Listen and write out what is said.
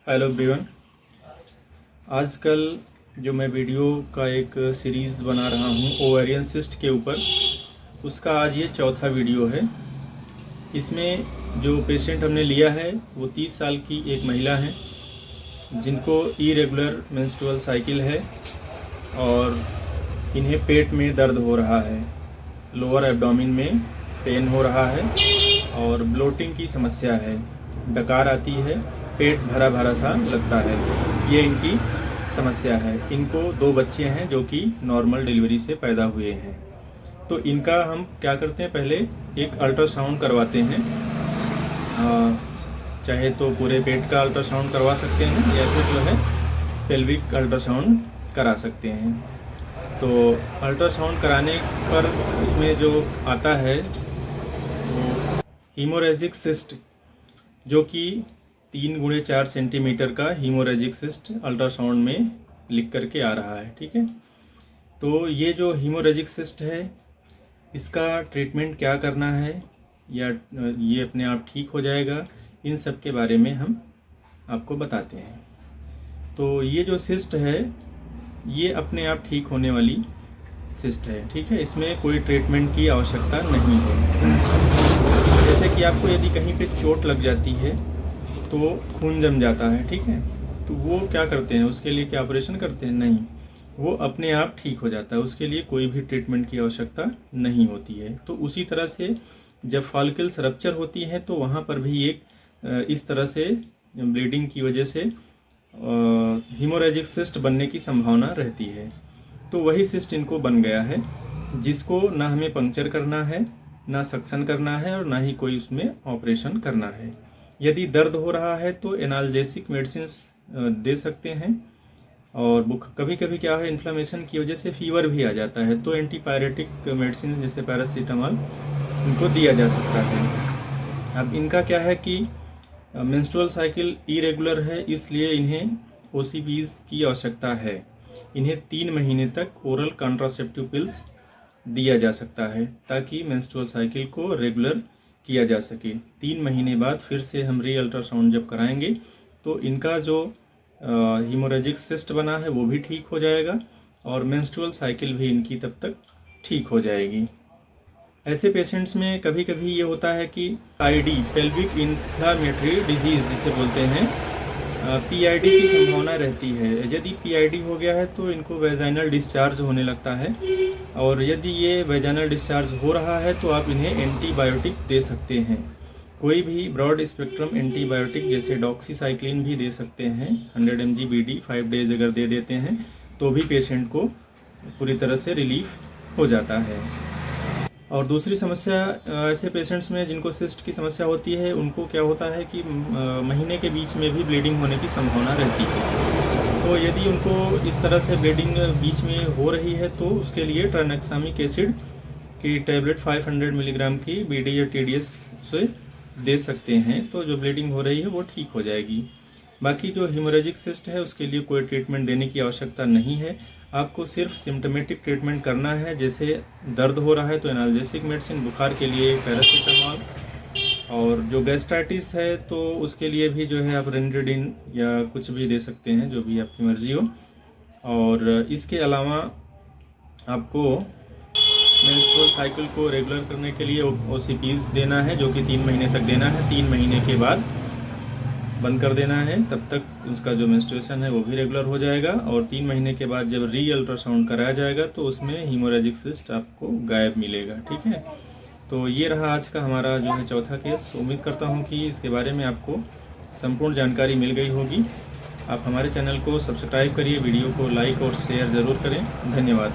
Hello everyone. आजकल जो मैं वीडियो का एक सीरीज़ बना रहा हूँ ओवेरियन सिस्ट के ऊपर, उसका आज ये चौथा वीडियो है। इसमें जो पेशेंट हमने लिया है वो 30 साल की एक महिला है जिनको इरेगुलर मेंस्ट्रुअल साइकिल है और इन्हें पेट में दर्द हो रहा है, लोअर एब्डोमेन में पेन हो रहा है और ब्लोटिंग की समस्या है, डकार आती है, पेट भरा भरा सा लगता है। ये इनकी समस्या है। इनको 2 बच्चे हैं जो कि नॉर्मल डिलीवरी से पैदा हुए हैं। तो इनका हम क्या करते हैं, पहले एक अल्ट्रासाउंड करवाते हैं। चाहे तो पूरे पेट का अल्ट्रासाउंड करवा सकते हैं या फिर जो है पेल्विक अल्ट्रासाउंड करा सकते हैं। तो अल्ट्रासाउंड कराने पर उसमें जो आता है वो हीमोरेजिक सिस्ट, जो कि 3x4 सेंटीमीटर का हीमोरेजिक सिस्ट अल्ट्रासाउंड में लिख करके आ रहा है। ठीक है, तो ये जो हीमोरेजिक सिस्ट है इसका ट्रीटमेंट क्या करना है या ये अपने आप ठीक हो जाएगा, इन सब के बारे में हम आपको बताते हैं। तो ये जो सिस्ट है ये अपने आप ठीक होने वाली सिस्ट है। ठीक है, इसमें कोई ट्रीटमेंट की आवश्यकता नहीं है। जैसे कि आपको यदि कहीं पे चोट लग जाती है तो खून जम जाता है, ठीक है, तो वो क्या करते हैं, उसके लिए क्या ऑपरेशन करते हैं? नहीं, वो अपने आप ठीक हो जाता है, उसके लिए कोई भी ट्रीटमेंट की आवश्यकता नहीं होती है। तो उसी तरह से जब फॉलिकल्स रप्चर होती है तो वहाँ पर भी एक इस तरह से ब्लीडिंग की वजह से हीमोरेजिक सिस्ट बनने की संभावना रहती है। तो वही सिस्ट इनको बन गया है, जिसको ना हमें पंक्चर करना है, ना सक्शन करना है और ना ही कोई उसमें ऑपरेशन करना है। यदि दर्द हो रहा है तो एनाल्जेसिक मेडिसिन दे सकते हैं और कभी कभी क्या है, इन्फ्लेमेशन की वजह से फीवर भी आ जाता है तो एंटीपायरेटिक मेडिसिन जैसे पैरासीटामोल इनको दिया जा सकता है। अब इनका क्या है कि मेंस्ट्रुअल साइकिल इरेगुलर है, इसलिए इन्हें ओसीपीज की आवश्यकता है। इन्हें 3 महीने तक ओरल कॉन्ट्रासेप्टिव पिल्स दिया जा सकता है ताकि मेंस्ट्रुअल साइकिल को रेगुलर किया जा सके। 3 महीने बाद फिर से हम री अल्ट्रासाउंड जब कराएंगे तो इनका जो हीमोरेजिक सिस्ट बना है वो भी ठीक हो जाएगा और मेंस्ट्रुअल साइकिल भी इनकी तब तक ठीक हो जाएगी। ऐसे पेशेंट्स में कभी कभी ये होता है कि PID पेल्विक इन्फ्लामेटरी डिजीज जिसे बोलते हैं, PID की संभावना रहती है। यदि PID हो गया है तो इनको वेजाइनल डिस्चार्ज होने लगता है और यदि ये वेजाइनल डिस्चार्ज हो रहा है तो आप इन्हें एंटीबायोटिक दे सकते हैं। कोई भी ब्रॉड स्पेक्ट्रम एंटीबायोटिक जैसे डॉक्सीसाइक्लिन भी दे सकते हैं। 100 mg BD 5 डेज अगर दे देते हैं तो भी पेशेंट को पूरी तरह से रिलीफ हो जाता है। और दूसरी समस्या ऐसे पेशेंट्स में जिनको सिस्ट की समस्या होती है, उनको क्या होता है कि महीने के बीच में भी ब्लीडिंग होने की संभावना रहती है। तो यदि उनको इस तरह से ब्लीडिंग बीच में हो रही है तो उसके लिए ट्राइनेक्सामिक एसिड की टैबलेट 500 मिलीग्राम की BD या TDS से दे सकते हैं, तो जो ब्लीडिंग हो रही है वो ठीक हो जाएगी। बाकी जो हीमोरेजिक सिस्ट है उसके लिए कोई ट्रीटमेंट देने की आवश्यकता नहीं है। आपको सिर्फ सिम्टोमेटिक ट्रीटमेंट करना है। जैसे दर्द हो रहा है तो एनाल्जेसिक मेडिसिन, बुखार के लिए पैरासीटामोल, और जो गैस्ट्राइटिस है तो उसके लिए भी जो है आप रेनडेडिन या कुछ भी दे सकते हैं, जो भी आपकी मर्जी हो। और इसके अलावा आपको मेंस्ट्रुअल साइकिल को रेगुलर करने के लिए OCPs देना है, जो कि 3 महीने तक देना है। 3 महीने के बाद बंद कर देना है, तब तक उसका जो मेंस्ट्रुएशन है वो भी रेगुलर हो जाएगा। और 3 महीने के बाद जब री अल्ट्रासाउंड कराया जाएगा तो उसमें हीमोरेजिक सिस्ट आपको गायब मिलेगा। ठीक है, तो ये रहा आज का हमारा जो है चौथा केस। उम्मीद करता हूँ कि इसके बारे में आपको संपूर्ण जानकारी मिल गई होगी। आप हमारे चैनल को सब्सक्राइब करिए, वीडियो को लाइक और शेयर ज़रूर करें। धन्यवाद।